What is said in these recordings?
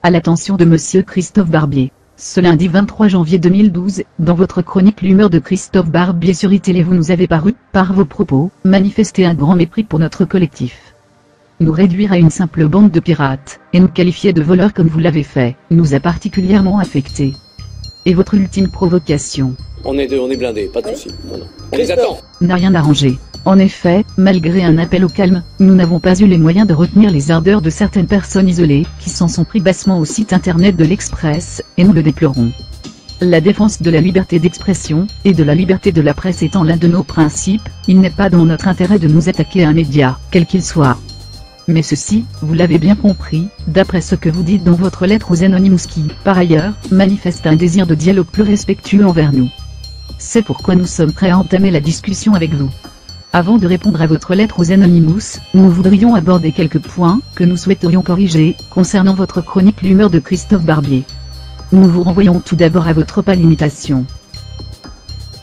À l'attention de Monsieur Christophe Barbier. Ce lundi 23 janvier 2012, dans votre chronique L'humeur de Christophe Barbier sur iTélé, vous nous avez paru, par vos propos, manifester un grand mépris pour notre collectif. Nous réduire à une simple bande de pirates, et nous qualifier de voleurs comme vous l'avez fait, nous a particulièrement affectés. Et votre ultime provocation. On est blindés, pas de soucis. On les attend. N'a rien arrangé. En effet, malgré un appel au calme, nous n'avons pas eu les moyens de retenir les ardeurs de certaines personnes isolées, qui s'en sont pris bassement au site internet de l'Express, et nous le déplorons. La défense de la liberté d'expression, et de la liberté de la presse étant l'un de nos principes, il n'est pas dans notre intérêt de nous attaquer à un média, quel qu'il soit. Mais ceci, vous l'avez bien compris, d'après ce que vous dites dans votre lettre aux Anonymous qui, par ailleurs, manifestent un désir de dialogue plus respectueux envers nous. C'est pourquoi nous sommes prêts à entamer la discussion avec vous. Avant de répondre à votre lettre aux Anonymous, nous voudrions aborder quelques points que nous souhaiterions corriger concernant votre chronique L'humeur de Christophe Barbier. Nous vous renvoyons tout d'abord à votre pas limitation.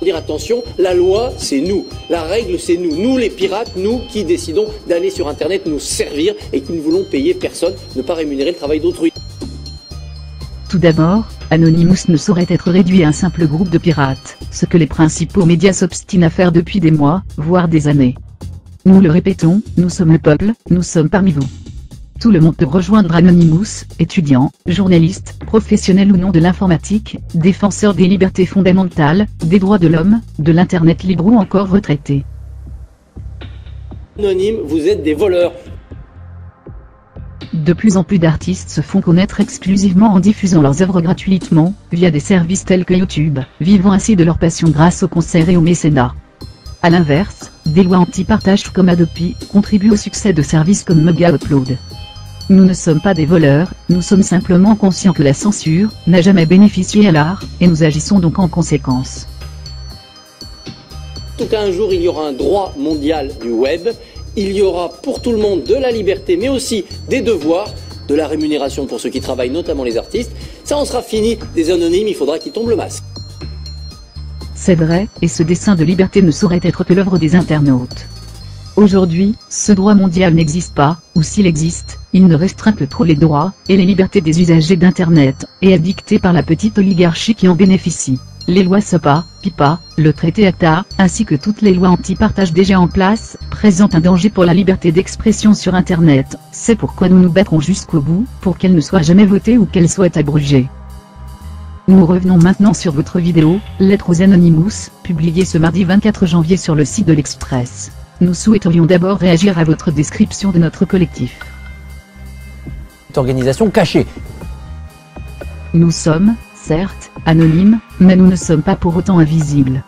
Dire attention, la loi c'est nous, la règle c'est nous les pirates, nous qui décidons d'aller sur internet nous servir et qui ne voulons payer personne, ne pas rémunérer le travail d'autrui. Tout d'abord, Anonymous ne saurait être réduit à un simple groupe de pirates, ce que les principaux médias s'obstinent à faire depuis des mois, voire des années. Nous le répétons, nous sommes le peuple, nous sommes parmi vous. Tout le monde peut rejoindre Anonymous, étudiants, journalistes, professionnels ou non de l'informatique, défenseurs des libertés fondamentales, des droits de l'homme, de l'internet libre ou encore retraités. Anonyme, vous êtes des voleurs. De plus en plus d'artistes se font connaître exclusivement en diffusant leurs œuvres gratuitement, via des services tels que YouTube, vivant ainsi de leur passion grâce aux concerts et au mécénat. A l'inverse, des lois anti-partage comme Adopi contribuent au succès de services comme Mega Upload. Nous ne sommes pas des voleurs, nous sommes simplement conscients que la censure n'a jamais bénéficié à l'art, et nous agissons donc en conséquence. En tout cas, un jour il y aura un droit mondial du web. Il y aura pour tout le monde de la liberté, mais aussi des devoirs, de la rémunération pour ceux qui travaillent, notamment les artistes. Ça, on sera fini des anonymes, il faudra qu'ils tombent le masque. C'est vrai, et ce dessein de liberté ne saurait être que l'œuvre des internautes. Aujourd'hui, ce droit mondial n'existe pas, ou s'il existe, il ne restreint que trop les droits, et les libertés des usagers d'Internet, et est dicté par la petite oligarchie qui en bénéficie. Les lois SOPA, PIPA, le traité ACTA, ainsi que toutes les lois anti-partage déjà en place, présentent un danger pour la liberté d'expression sur Internet. C'est pourquoi nous nous battrons jusqu'au bout, pour qu'elles ne soient jamais votées ou qu'elles soient abrogées. Nous revenons maintenant sur votre vidéo, Lettre aux Anonymous, publiée ce mardi 24 janvier sur le site de l'Express. Nous souhaiterions d'abord réagir à votre description de notre collectif. Cette organisation cachée. Nous sommes, certes, anonymes, mais nous ne sommes pas pour autant invisibles.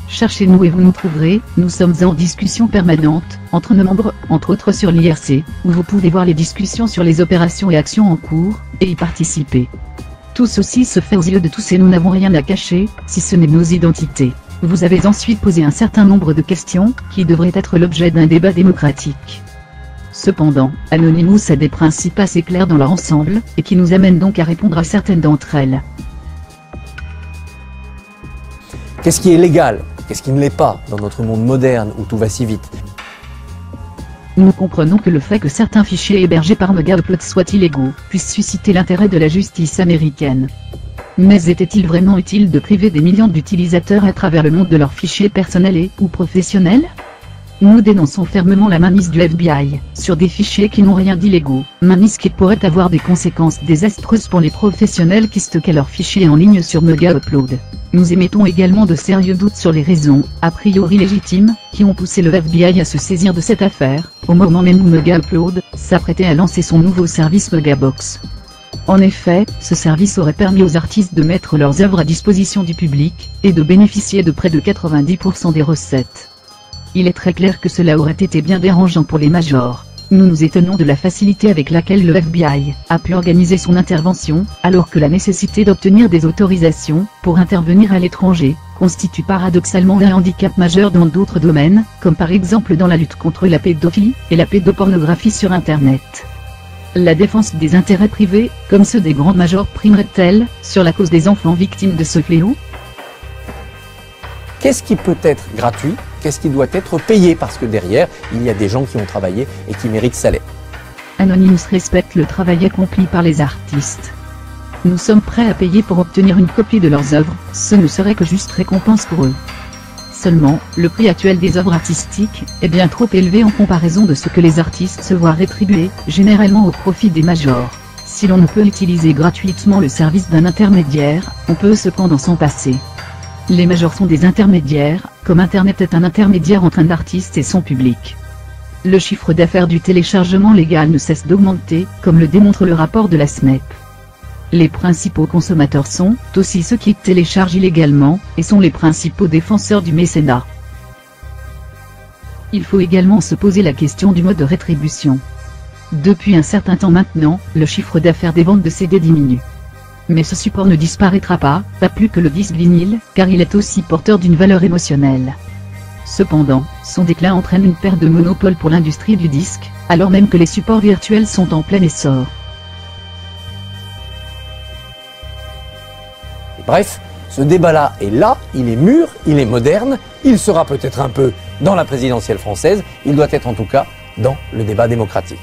Cherchez-nous et vous nous trouverez, nous sommes en discussion permanente, entre nos membres, entre autres sur l'IRC, où vous pouvez voir les discussions sur les opérations et actions en cours, et y participer. Tout ceci se fait aux yeux de tous et nous n'avons rien à cacher, si ce n'est nos identités. Vous avez ensuite posé un certain nombre de questions, qui devraient être l'objet d'un débat démocratique. Cependant, Anonymous a des principes assez clairs dans leur ensemble, et qui nous amènent donc à répondre à certaines d'entre elles. Qu'est-ce qui est légal? Qu'est-ce qui ne l'est pas dans notre monde moderne où tout va si vite? Nous comprenons que le fait que certains fichiers hébergés par Mega Upload soient illégaux, puisse susciter l'intérêt de la justice américaine. Mais était-il vraiment utile de priver des millions d'utilisateurs à travers le monde de leurs fichiers personnels et ou professionnels? Nous dénonçons fermement la mainmise du FBI sur des fichiers qui n'ont rien d'illégaux, mainmise qui pourrait avoir des conséquences désastreuses pour les professionnels qui stockaient leurs fichiers en ligne sur Mega Upload. Nous émettons également de sérieux doutes sur les raisons, a priori légitimes, qui ont poussé le FBI à se saisir de cette affaire, au moment même où Mega Upload s'apprêtait à lancer son nouveau service Megabox. En effet, ce service aurait permis aux artistes de mettre leurs œuvres à disposition du public, et de bénéficier de près de 90% des recettes. Il est très clair que cela aurait été bien dérangeant pour les majors. Nous nous étonnons de la facilité avec laquelle le FBI a pu organiser son intervention, alors que la nécessité d'obtenir des autorisations pour intervenir à l'étranger constitue paradoxalement un handicap majeur dans d'autres domaines, comme par exemple dans la lutte contre la pédophilie et la pédopornographie sur Internet. La défense des intérêts privés, comme ceux des grands majors, primerait-elle sur la cause des enfants victimes de ce fléau? Qu'est-ce qui peut être gratuit? Qu'est-ce qui doit être payé? Parce que derrière, il y a des gens qui ont travaillé et qui méritent salaire. Anonymous respecte le travail accompli par les artistes. Nous sommes prêts à payer pour obtenir une copie de leurs œuvres, ce ne serait que juste récompense pour eux. Seulement, le prix actuel des œuvres artistiques est bien trop élevé en comparaison de ce que les artistes se voient rétribuer, généralement au profit des majors. Si l'on ne peut utiliser gratuitement le service d'un intermédiaire, on peut cependant s'en passer. Les majors sont des intermédiaires, comme Internet est un intermédiaire entre un artiste et son public. Le chiffre d'affaires du téléchargement légal ne cesse d'augmenter, comme le démontre le rapport de la SNEP. Les principaux consommateurs sont aussi ceux qui téléchargent illégalement, et sont les principaux défenseurs du mécénat. Il faut également se poser la question du mode de rétribution. Depuis un certain temps maintenant, le chiffre d'affaires des ventes de CD diminue. Mais ce support ne disparaîtra pas plus que le disque vinyle, car il est aussi porteur d'une valeur émotionnelle. Cependant, son déclin entraîne une perte de monopole pour l'industrie du disque, alors même que les supports virtuels sont en plein essor. Bref, ce débat-là est là, il est mûr, il est moderne, il sera peut-être un peu dans la présidentielle française, il doit être en tout cas dans le débat démocratique.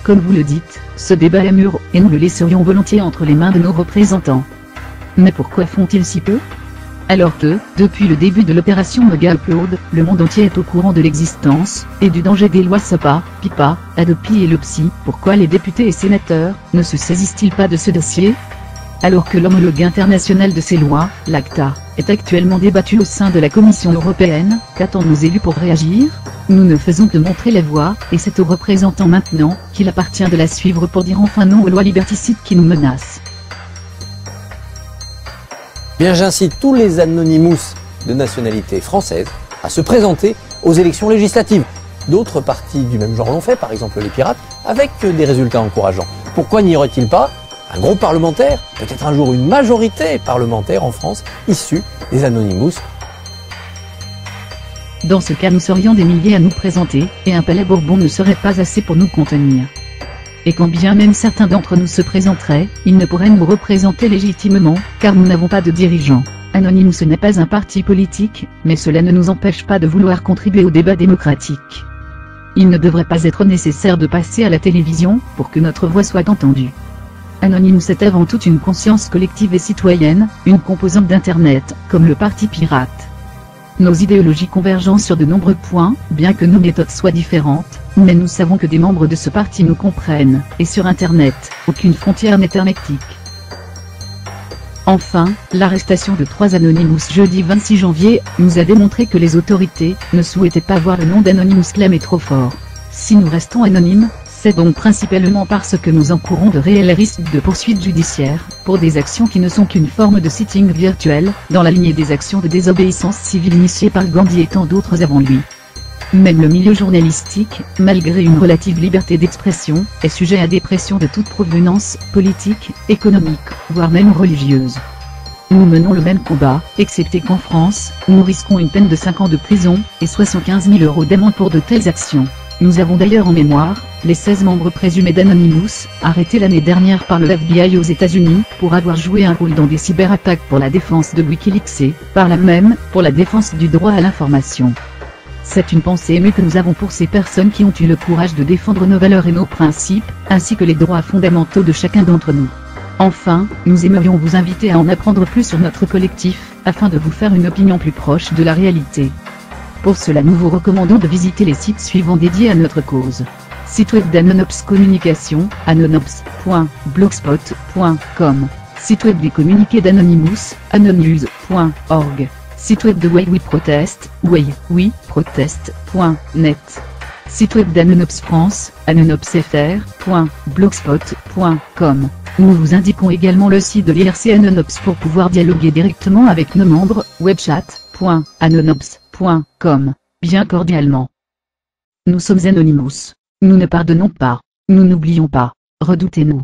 Comme vous le dites, ce débat est mûr, et nous le laisserions volontiers entre les mains de nos représentants. Mais pourquoi font-ils si peu? Alors que, depuis le début de l'opération Mega Upload, le monde entier est au courant de l'existence, et du danger des lois SOPA, PIPA, Hadopi et le PSY, pourquoi les députés et sénateurs ne se saisissent-ils pas de ce dossier? Alors que l'homologue international de ces lois, l'ACTA, est actuellement débattu au sein de la Commission européenne, qu'attendent nos élus pour réagir? Nous ne faisons que montrer la voie, et c'est aux représentants maintenant, qu'il appartient de la suivre pour dire enfin non aux lois liberticides qui nous menacent. Bien, j'incite tous les Anonymous de nationalité française à se présenter aux élections législatives. D'autres partis du même genre l'ont fait, par exemple les Pirates, avec des résultats encourageants. Pourquoi n'y aurait-il pas un groupe parlementaire, peut-être un jour une majorité parlementaire en France, issue des Anonymous? Dans ce cas, nous serions des milliers à nous présenter, et un palais Bourbon ne serait pas assez pour nous contenir. Et quand bien même certains d'entre nous se présenteraient, ils ne pourraient nous représenter légitimement, car nous n'avons pas de dirigeants. Anonymous n'est pas un parti politique, mais cela ne nous empêche pas de vouloir contribuer au débat démocratique. Il ne devrait pas être nécessaire de passer à la télévision, pour que notre voix soit entendue. Anonymous est avant tout une conscience collective et citoyenne, une composante d'Internet, comme le Parti Pirate. Nos idéologies convergent sur de nombreux points, bien que nos méthodes soient différentes, mais nous savons que des membres de ce parti nous comprennent, et sur Internet, aucune frontière n'est hermétique. Enfin, l'arrestation de 3 Anonymous jeudi 26 janvier, nous a démontré que les autorités ne souhaitaient pas voir le nom d'Anonymous clamé trop fort. Si nous restons anonymes, c'est donc principalement parce que nous encourons de réels risques de poursuites judiciaires, pour des actions qui ne sont qu'une forme de sitting virtuel, dans la lignée des actions de désobéissance civile initiées par Gandhi et tant d'autres avant lui. Même le milieu journalistique, malgré une relative liberté d'expression, est sujet à des pressions de toute provenance, politique, économique, voire même religieuse. Nous menons le même combat, excepté qu'en France, nous risquons une peine de 5 ans de prison, et 75 000 € d'amende pour de telles actions. Nous avons d'ailleurs en mémoire, les 16 membres présumés d'Anonymous, arrêtés l'année dernière par le FBI aux États-Unis, pour avoir joué un rôle dans des cyberattaques pour la défense de Wikileaks et, par là même, pour la défense du droit à l'information. C'est une pensée émue que nous avons pour ces personnes qui ont eu le courage de défendre nos valeurs et nos principes, ainsi que les droits fondamentaux de chacun d'entre nous. Enfin, nous aimerions vous inviter à en apprendre plus sur notre collectif, afin de vous faire une opinion plus proche de la réalité. Pour cela, nous vous recommandons de visiter les sites suivants dédiés à notre cause. Site web d'Anonops Communication, anonops.blogspot.com. Site web des communiqués d'Anonymous, anonews.org. Site web de Way We Protest, wayweprotest.net. Site web d'Anonops France, anonopsfr.blogspot.com. Nous vous indiquons également le site de l'IRC Anonops pour pouvoir dialoguer directement avec nos membres, webchat.anonops.com. Bien cordialement. Nous sommes Anonymous. Nous ne pardonnons pas. Nous n'oublions pas. Redoutez-nous.